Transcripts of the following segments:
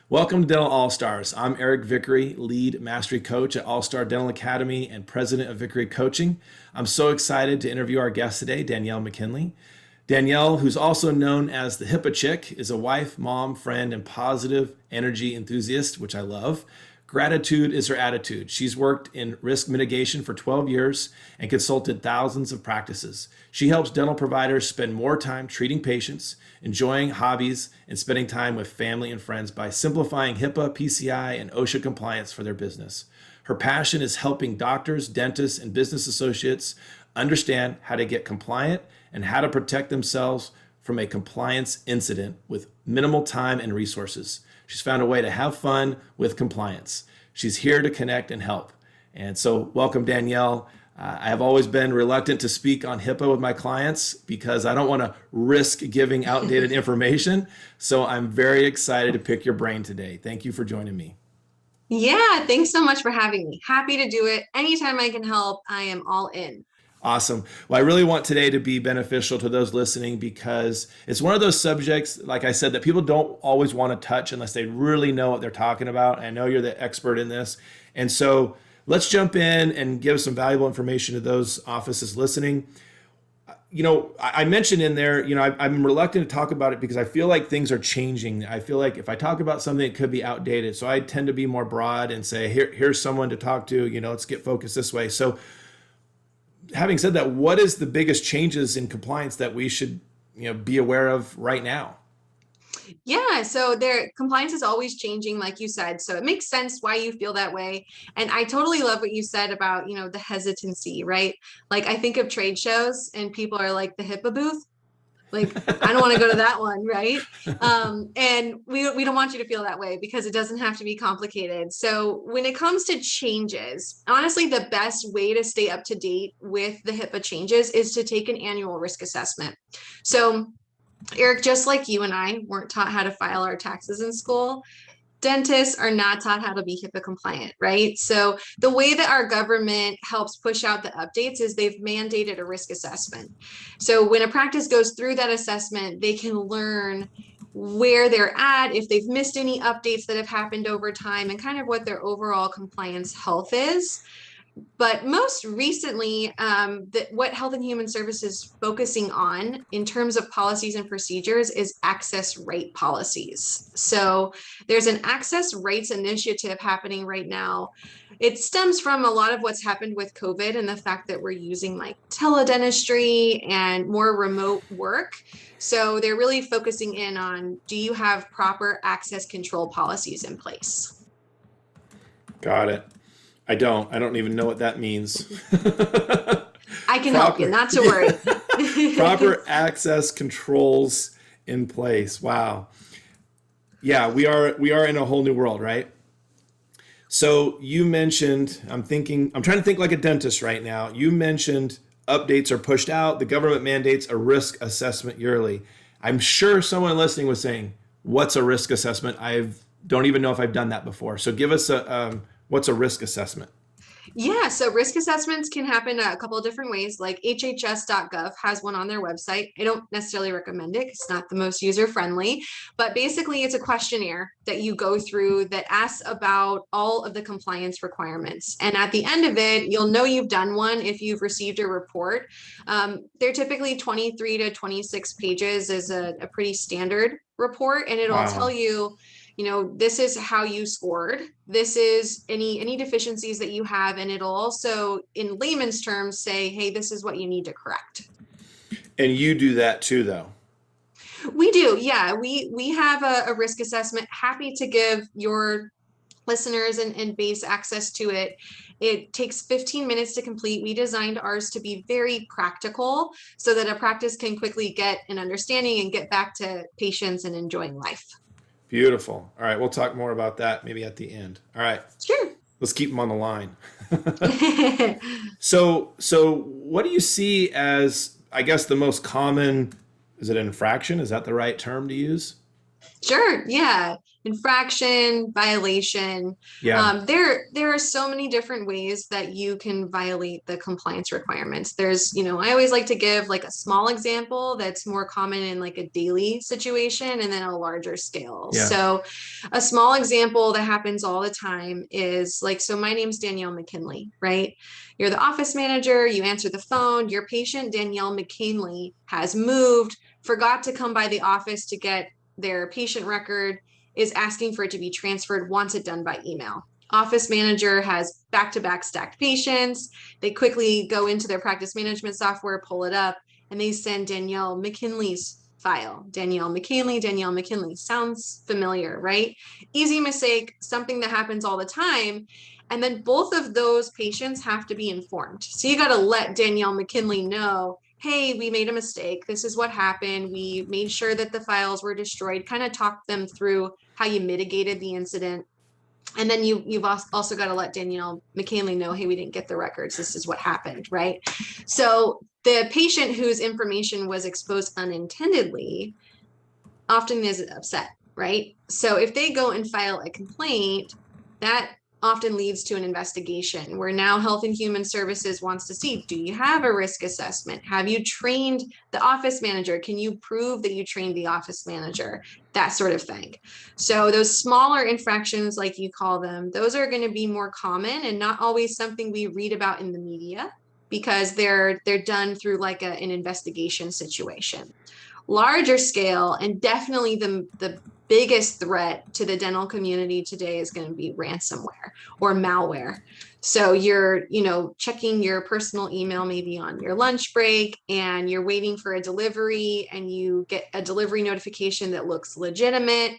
Welcome to Dental All Stars. I'm Eric Vickery, lead mastery coach at All Star Dental Academy and president of Vickery Coaching. I'm so excited to interview our guest today, Danielle McKinley. Danielle, who's also known as the HIPAA chick, is a wife, mom, friend, and positive energy enthusiast, which I love. Gratitude is her attitude. She's worked in risk mitigation for 12 years and consulted thousands of practices. She helps dental providers spend more time treating patients, enjoying hobbies, and spending time with family and friends by simplifying HIPAA, PCI, and OSHA compliance for their business. Her passion is helping doctors, dentists, and business associates understand how to get compliant and how to protect themselves from a compliance incident with minimal time and resources. She's found a way to have fun with compliance. She's here to connect and help. And so welcome, Danielle. I have always been reluctant to speak on HIPAA with my clients because I don't want to risk giving outdated information. So I'm very excited to pick your brain today. Thank you for joining me. Yeah, thanks so much for having me. Happy to do it. Anytime I can help, I am all in. Awesome. Well, I really want today to be beneficial to those listening because it's one of those subjects, like I said, that people don't always want to touch unless they really know what they're talking about. I know you're the expert in this. And so let's jump in and give some valuable information to those offices listening. I mentioned in there, I'm reluctant to talk about it because I feel like things are changing. I feel like if I talk about something, it could be outdated. So I tend to be more broad and say, here's someone to talk to, let's get focused this way. So having said that, what is the biggest changes in compliance that we should, be aware of right now? Yeah, so their compliance is always changing, like you said. So it makes sense why you feel that way. And I totally love what you said about, the hesitancy, right? Like I think of trade shows and people are like the HIPAA booth. Like, I don't want to go to that one, right? And we don't want you to feel that way because it doesn't have to be complicated. So when it comes to changes, honestly, the best way to stay up to date with the HIPAA changes is to take an annual risk assessment. So Eric, just like you and I weren't taught how to file our taxes in school, dentists are not taught how to be HIPAA compliant, right? So the way that our government helps push out the updates is they've mandated a risk assessment. So when a practice goes through that assessment, they can learn where they're at, if they've missed any updates that have happened over time, and kind of what their overall compliance health is. But most recently, what Health and Human Services is focusing on in terms of policies and procedures is access rate policies. So there's an access rates initiative happening right now. It stems from a lot of what's happened with COVID and the fact that we're using like teledentistry and more remote work. So they're really focusing in on, do you have proper access control policies in place? Got it. I don't even know what that means. I can help you, not to worry. Proper access controls in place. Wow. Yeah, we are in a whole new world, right? So you mentioned, I'm trying to think like a dentist right now. You mentioned updates are pushed out. The government mandates a risk assessment yearly. I'm sure someone listening was saying, what's a risk assessment? I don't even know if I've done that before. So give us what's a risk assessment? Yeah, so risk assessments can happen a couple of different ways. Like HHS.gov has one on their website. I don't necessarily recommend it. It's not the most user friendly, but basically it's a questionnaire that you go through that asks about all of the compliance requirements. And at the end of it, you'll know you've done one if you've received a report. They're typically 23 to 26 pages is a pretty standard report, and it'll tell Wow. you, this is how you scored. This is any deficiencies that you have, and it'll also, in layman's terms, say, hey, this is what you need to correct. And you do that too, though. We do, yeah. We have a risk assessment. Happy to give your listeners and base access to it. It takes 15 minutes to complete. We designed ours to be very practical so that a practice can quickly get an understanding and get back to patients and enjoying life. Beautiful. All right, we'll talk more about that maybe at the end. All right, Sure. let's keep them on the line. So what do you see as, I guess, the most common, is it infraction? Is that the right term to use? Sure. Yeah. infraction, violation. Yeah. There are so many different ways that you can violate the compliance requirements. There's, I always like to give like a small example that's more common in like a daily situation and then a larger scale. Yeah. So a small example that happens all the time is like, so my name's Danielle McKinley, right? You're the office manager, you answer the phone, your patient, Danielle McKinley, has moved, forgot to come by the office to get their patient record, is asking for it to be transferred, wants it done by email. Office manager has back-to-back stacked patients. They quickly go into their practice management software, pull it up, and they send Danielle McKinley's file. Danielle McKinley. Sounds familiar, right? Easy mistake, something that happens all the time. And then both of those patients have to be informed. So you got to let Danielle McKinley know, hey, we made a mistake. This is what happened. We made sure that the files were destroyed, kind of talk them through how you mitigated the incident. And then you've also got to let Danielle McKinley know, hey, we didn't get the records. This is what happened, right? So the patient whose information was exposed unintendedly often is upset, right? So if they go and file a complaint, that often leads to an investigation where now Health and Human Services wants to see, do you have a risk assessment? Have you trained the office manager? Can you prove that you trained the office manager? That sort of thing. So those smaller infractions, like you call them, those are going to be more common and not always something we read about in the media because they're done through like an investigation situation. Larger scale, and definitely the biggest threat to the dental community today is going to be ransomware or malware. So you're, checking your personal email maybe on your lunch break and you're waiting for a delivery and you get a delivery notification that looks legitimate.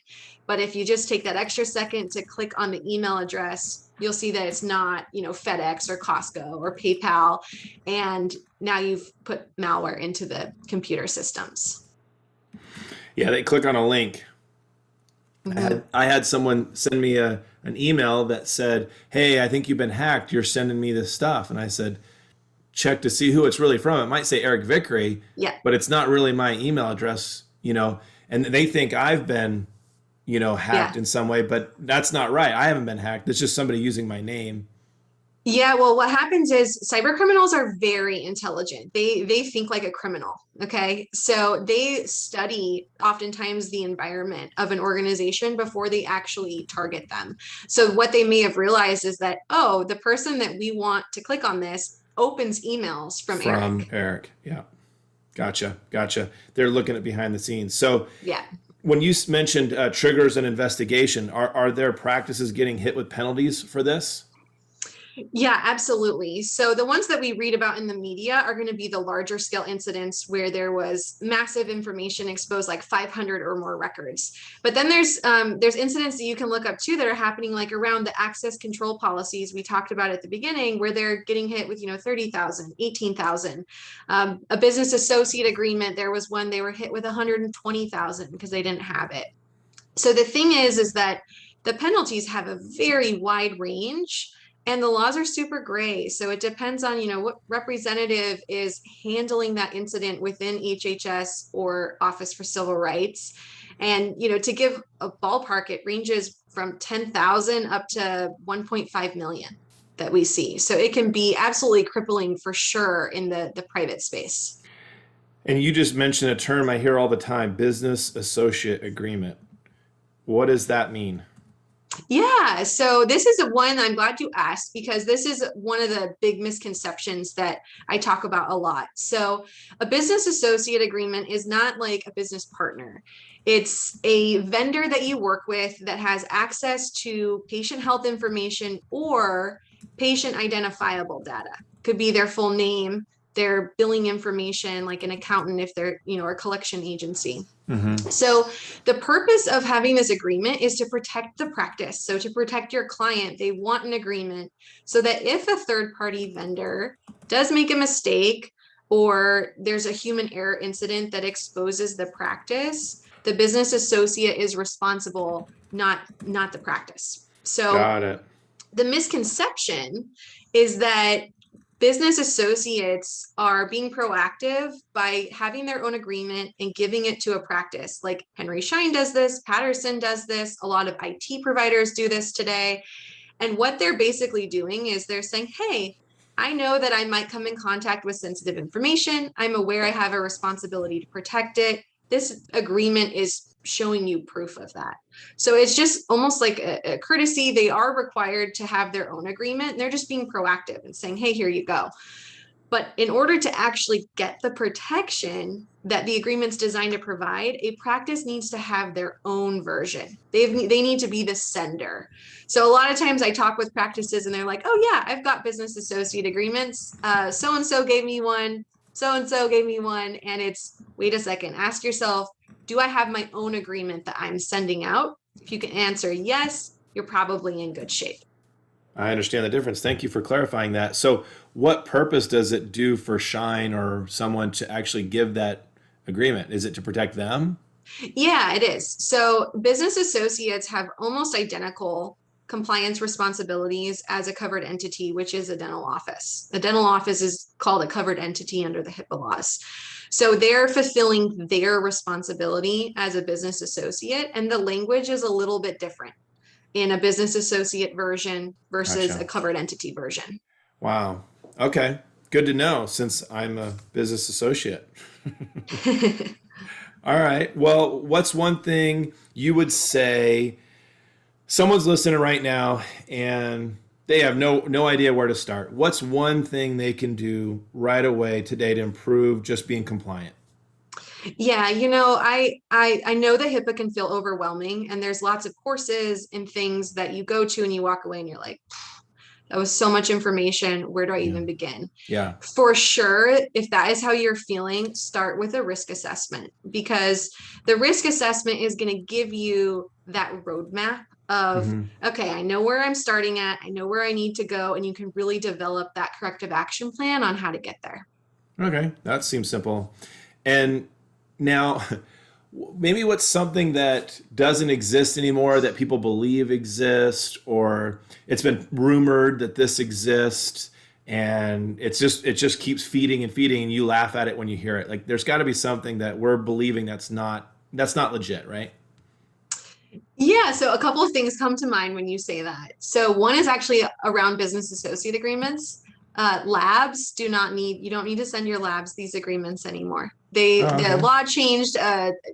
But if you just take that extra second to click on the email address, you'll see that it's not, FedEx or Costco or PayPal. And now you've put malware into the computer systems. Yeah, they click on a link. I had someone send me an email that said, "Hey, I think you've been hacked. You're sending me this stuff." And I said, "Check to see who it's really from. It might say Eric Vickery, Yeah. but it's not really my email address, And they think I've been, hacked in some way, but that's not right. I haven't been hacked. It's just somebody using my name." Yeah, well, what happens is cyber criminals are very intelligent. They think like a criminal, okay? So they study oftentimes the environment of an organization before they actually target them. So what they may have realized is that, oh, the person that we want to click on this opens emails from Eric. Eric, yeah. Gotcha. They're looking at behind the scenes. So Yeah. when you mentioned triggers and investigation, are there practices getting hit with penalties for this? Yeah, absolutely. So the ones that we read about in the media are going to be the larger scale incidents where there was massive information exposed, like 500 or more records. But then there's incidents that you can look up too that are happening like around the access control policies we talked about at the beginning, where they're getting hit with 30,000, 18,000. A business associate agreement, there was one they were hit with 120,000 because they didn't have it. So the thing is that the penalties have a very wide range. And the laws are super gray. So it depends on, what representative is handling that incident within HHS or Office for Civil Rights. And, to give a ballpark, it ranges from 10,000 up to 1.5 million that we see. So it can be absolutely crippling for sure in the private space. And you just mentioned a term I hear all the time, business associate agreement. What does that mean? Yeah, so this is one I'm glad you asked because this is one of the big misconceptions that I talk about a lot. So a business associate agreement is not like a business partner. It's a vendor that you work with that has access to patient health information or patient identifiable data. Could be their full name, their billing information, like an accountant if they're, a collection agency. So the purpose of having this agreement is to protect the practice. So to protect your client, they want an agreement so that if a third party vendor does make a mistake or there's a human error incident that exposes the practice, the business associate is responsible, not the practice. So Got it. the misconception is that Business associates are being proactive by having their own agreement and giving it to a practice. Like Henry Schein does this, Patterson does this, a lot of IT providers do this today. And what they're basically doing is they're saying, hey, I know that I might come in contact with sensitive information. I'm aware I have a responsibility to protect it. This agreement is showing you proof of that. So it's just almost like a courtesy. They are required to have their own agreement. They're just being proactive and saying, hey, here you go. But in order to actually get the protection that the agreement's designed to provide, a practice needs to have their own version. They need to be the sender. So a lot of times I talk with practices and they're like, oh yeah, I've got business associate agreements. So-and-so gave me one, so-and-so gave me one. And it's, wait a second, ask yourself, do I have my own agreement that I'm sending out? If you can answer yes, you're probably in good shape. I understand the difference. Thank you for clarifying that. So, what purpose does it do for Shine or someone to actually give that agreement? Is it to protect them? Yeah, it is. So business associates have almost identical compliance responsibilities as a covered entity, which is a dental office. A dental office is called a covered entity under the HIPAA laws. So they're fulfilling their responsibility as a business associate, and the language is a little bit different in a business associate version versus a Gotcha. covered entity version. Wow. Okay. Good to know since I'm a business associate. All right. Well, what's one thing you would say someone's listening right now and they have no idea where to start? What's one thing they can do right away today to improve just being compliant? Yeah, I know that HIPAA can feel overwhelming, and there's lots of courses and things that you go to and you walk away and you're like, that was so much information. Where do I Yeah. even begin? Yeah. For sure, if that is how you're feeling, start with a risk assessment, because the risk assessment is going to give you that roadmap of, Hmm. okay, I know where I'm starting at, I know where I need to go, and you can really develop that corrective action plan on how to get there. Okay. That seems simple. And now, maybe what's something that doesn't exist anymore that people believe exists, or it's been rumored that this exists, and it just keeps feeding and feeding, and you laugh at it when you hear it. Like there's got to be something that we're believing that's not legit, right? Yeah, so a couple of things come to mind when you say that. So one is actually around business associate agreements. Labs do not need, you don't need to send your labs these agreements anymore. Oh, The okay. law changed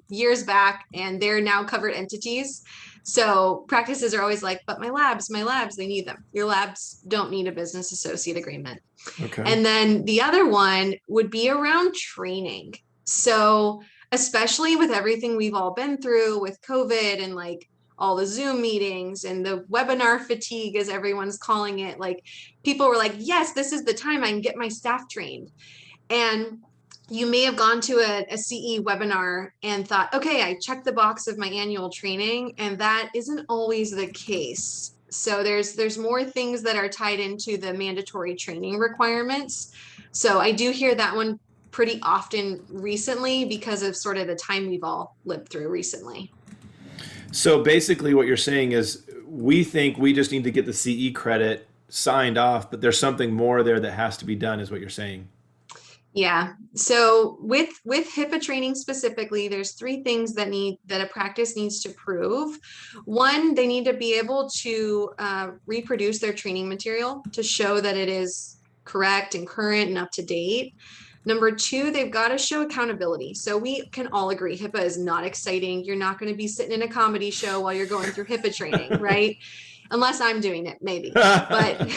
years back and they're now covered entities. So practices are always like, but my labs, they need them. Your labs don't need a business associate agreement. Okay. And then the other one would be around training. So, especially with everything we've all been through with COVID and like all the Zoom meetings and the webinar fatigue, as everyone's calling it, like people were like, yes, this is the time I can get my staff trained. And you may have gone to a CE webinar and thought, okay, I checked the box of my annual training, and that isn't always the case. So there's more things that are tied into the mandatory training requirements. So I do hear that one pretty often recently because of sort of the time we've all lived through recently. So basically, what you're saying is we think we just need to get the CE credit signed off, but there's something more there that has to be done, is what you're saying. Yeah. So with HIPAA training specifically, there's three things that a practice needs to prove. One, they need to be able to reproduce their training material to show that it is correct and current and up to date. Number two, they've got to show accountability. So we can all agree HIPAA is not exciting. You're not going to be sitting in a comedy show while you're going through HIPAA training, right? Unless I'm doing it, maybe. But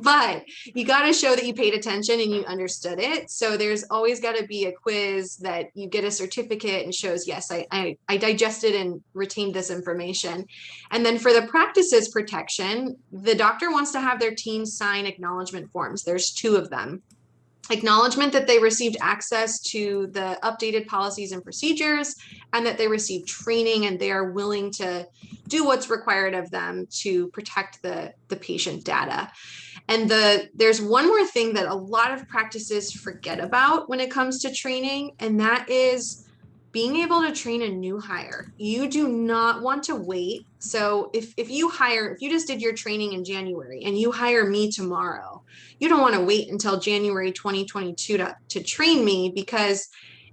but you got to show that you paid attention and you understood it. So there's always got to be a quiz that you get a certificate and shows, yes, I digested and retained this information. And then for the practices protection, the doctor wants to have their team sign acknowledgement forms. There's two of them. Acknowledgement that they received access to the updated policies and procedures, and that they received training and they are willing to do what's required of them to protect the patient data. And there's one more thing that a lot of practices forget about when it comes to training, and that is being able to train a new hire, you do not want to wait. So if you just did your training in January and you hire me tomorrow, you don't want to wait until January 2022 to train me, because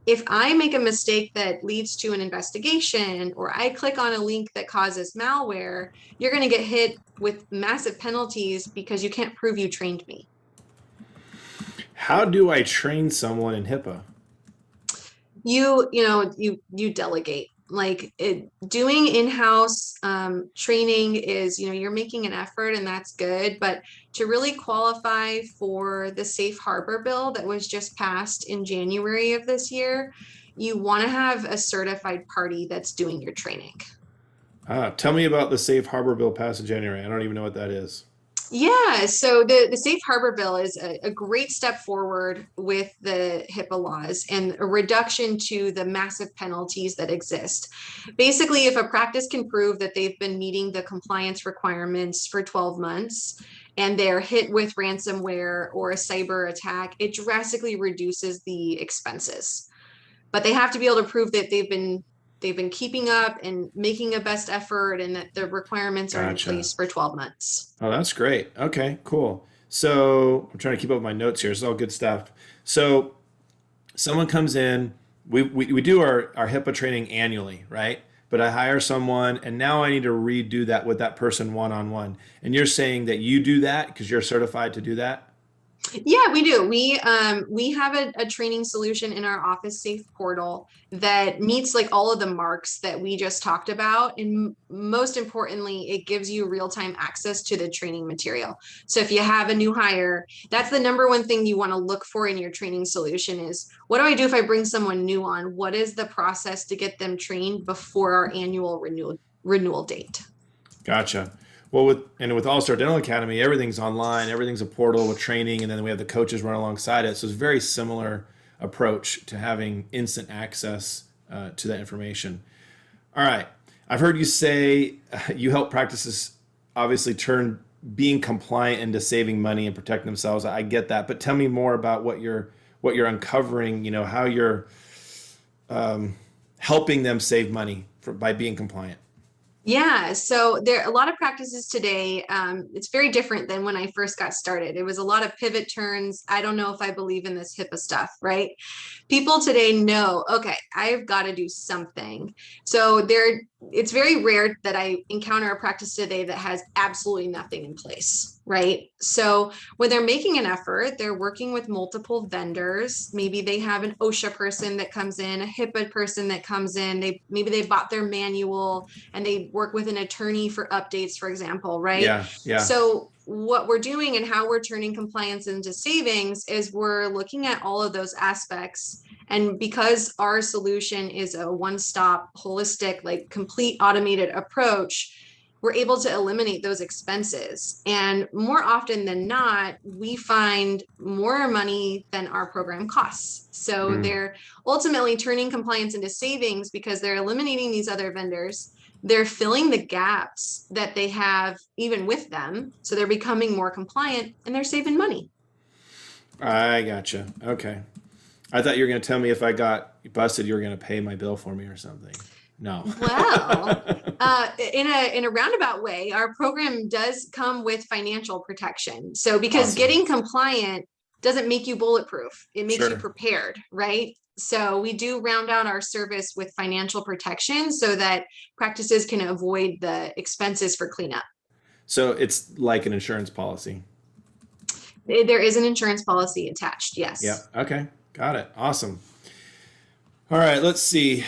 if I make a mistake that leads to an investigation, or I click on a link that causes malware, you're going to get hit with massive penalties because you can't prove you trained me. How do I train someone in HIPAA? You delegate. Doing in-house training is, you're making an effort, and that's good, but to really qualify for the safe harbor bill that was just passed in January of this year, you want to have a certified party that's doing your training. Tell me about the Safe Harbor bill passed in January. I don't even know what that is. Yeah, so the Safe Harbor Bill is a great step forward with the HIPAA laws and a reduction to the massive penalties that exist. Basically, if a practice can prove that they've been meeting the compliance requirements for 12 months and they're hit with ransomware or a cyber attack, it drastically reduces the expenses. But they have to be able to prove that they've been keeping up and making a best effort, and that the requirements are in Gotcha. place for 12 months. Oh, that's great. Okay, cool. So I'm trying to keep up with my notes here. It's all good stuff. So someone comes in, we do our HIPAA training annually, right? But I hire someone and now I need to redo that with that person one on one. And you're saying that you do that because you're certified to do that? Yeah, we do. We have a training solution in our Office Safe portal that meets like all of the marks that we just talked about. And most importantly, it gives you real-time access to the training material. So if you have a new hire, that's the number one thing you want to look for in your training solution is, what do I do if I bring someone new on? What is the process to get them trained before our annual renewal date? Gotcha. Well, with All Star Dental Academy, everything's online, everything's a portal with training, and then we have the coaches run alongside it. So it's a very similar approach to having instant access to that information. All right, I've heard you say you help practices obviously turn being compliant into saving money and protecting themselves. I get that, but tell me more about what you're uncovering. You know, how you're helping them save money by being compliant. Yeah, so there are a lot of practices today. It's very different than when I first got started. It was a lot of pivot turns. I don't know if I believe in this HIPAA stuff, right? People today know, okay, I've got to do something. So it's very rare that I encounter a practice today that has absolutely nothing in place, right? So when they're making an effort, they're working with multiple vendors. Maybe they have an OSHA person that comes in, a HIPAA person that comes in. Maybe they bought their manual and they work with an attorney for updates, for example, right? Yeah, yeah. So what we're doing and how we're turning compliance into savings is we're looking at all of those aspects. And because our solution is a one-stop, holistic, like complete automated approach, we're able to eliminate those expenses. And more often than not, we find more money than our program costs. So Mm. they're ultimately turning compliance into savings because they're eliminating these other vendors. They're filling the gaps that they have even with them. So they're becoming more compliant and they're saving money. I gotcha. Okay. I thought you were going to tell me if I got busted, you were going to pay my bill for me or something. No. Well, in a roundabout way, our program does come with financial protection. So because Awesome. getting compliant doesn't make you bulletproof, it makes you Sure. prepared, right? So we do round out our service with financial protection so that practices can avoid the expenses for cleanup. So it's like an insurance policy. There is an insurance policy attached, Yeah. yes. Okay. Got it. Awesome. All right. Let's see.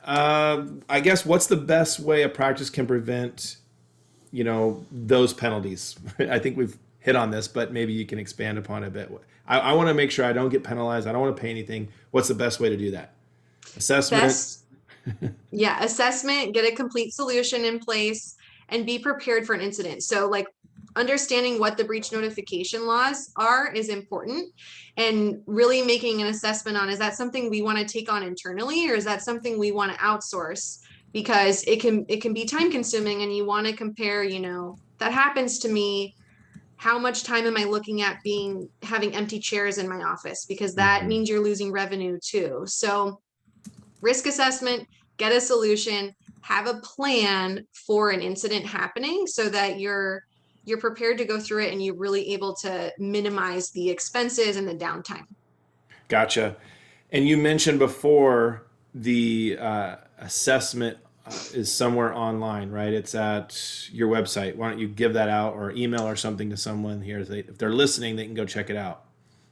I guess what's the best way a practice can prevent, those penalties? I think we've hit on this, but maybe you can expand upon it a bit. I want to make sure I don't get penalized. I don't want to pay anything. What's the best way to do that? Assessment. Best, yeah, assessment, get a complete solution in place, and be prepared for an incident. So like understanding what the breach notification laws are is important, and really making an assessment on, is that something we want to take on internally, or is that something we want to outsource? Because it can be time consuming, and you want to compare, that happens to me, how much time am I looking at having empty chairs in my office? Because that Hmm. means you're losing revenue too. So risk assessment, get a solution, have a plan for an incident happening so that you're prepared to go through it and you're really able to minimize the expenses and the downtime. Gotcha. And you mentioned before the assessment is somewhere online, right? It's at your website. Why don't you give that out or email or something to someone here? If they're listening, they can go check it out.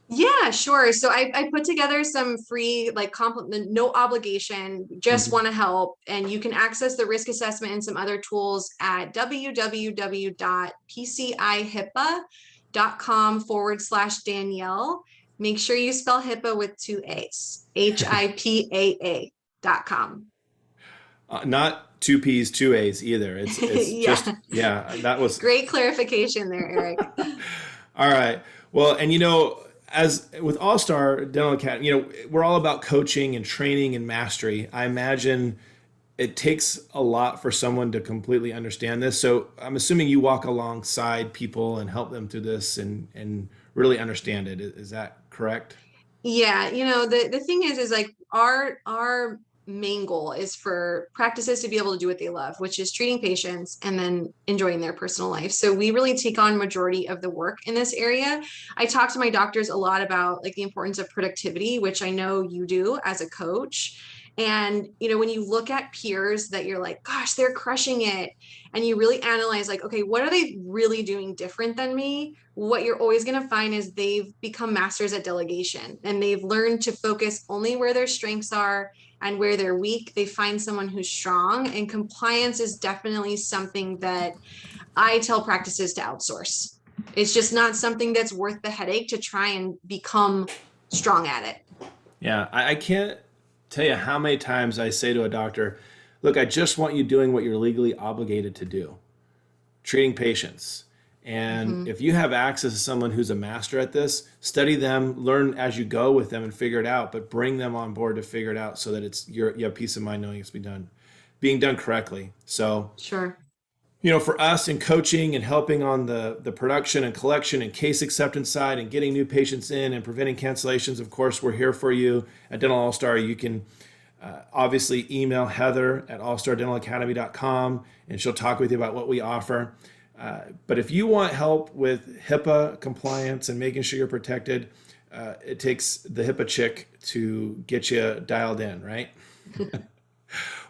Yeah, sure. So I put together some free, like, compliment, no obligation, just Mhm. want to help. And you can access the risk assessment and some other tools at www.pcihipaa.com/Danielle. Make sure you spell HIPAA with two A's, HIPAA.com. Not two P's, two A's either. It's just, Yeah, yeah, that was great clarification there, Eric. all right. Well, and as with All Star Dental Academy, we're all about coaching and training and mastery. I imagine it takes a lot for someone to completely understand this. So I'm assuming you walk alongside people and help them through this and really understand it. Is that correct? Yeah, the thing is like our main goal is for practices to be able to do what they love, which is treating patients and then enjoying their personal life. So we really take on majority of the work in this area. I talk to my doctors a lot about like the importance of productivity, which I know you do as a coach. And when you look at peers that you're like, gosh, they're crushing it, and you really analyze like, okay, what are they really doing different than me? What you're always going to find is they've become masters at delegation and they've learned to focus only where their strengths are, and where they're weak, they find someone who's strong. And compliance is definitely something that I tell practices to outsource. It's just not something that's worth the headache to try and become strong at it. Yeah, I can't tell you how many times I say to a doctor, look, I just want you doing what you're legally obligated to do, treating patients. And Mhm. if you have access to someone who's a master at this, study them, learn as you go with them and figure it out, but bring them on board to figure it out so that you have peace of mind knowing it's being done correctly. So, Sure. for us in coaching and helping on the production and collection and case acceptance side and getting new patients in and preventing cancellations, of course, we're here for you at Dental All Star. You can obviously email Heather at allstardentalacademy.com and she'll talk with you about what we offer. But if you want help with HIPAA compliance and making sure you're protected, it takes the HIPAA chick to get you dialed in, right?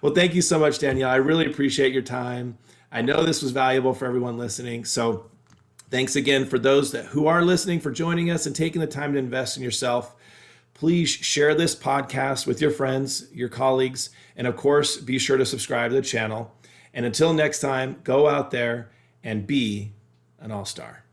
Well, thank you so much, Danielle. I really appreciate your time. I know this was valuable for everyone listening. So thanks again for those who are listening, for joining us and taking the time to invest in yourself. Please share this podcast with your friends, your colleagues, and of course, be sure to subscribe to the channel. And until next time, go out there and be an all-star.